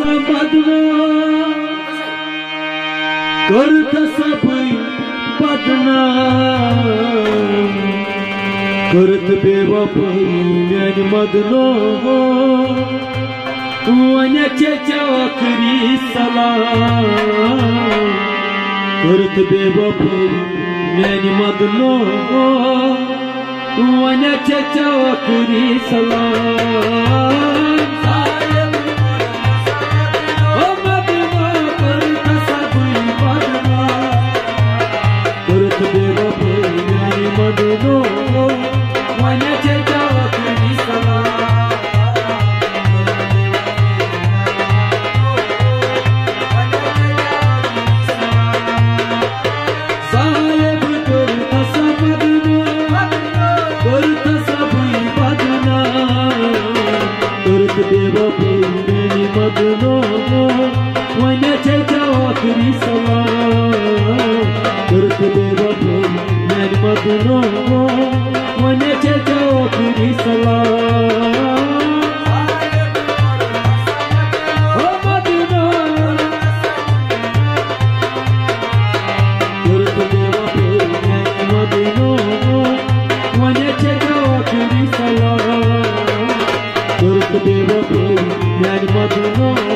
बदना करत सब बदना करत बेवफाई मेन मदनो वन चौकरी सलाम करत बेवफाई मेन मदनो वन चौकरी सलाम Mother,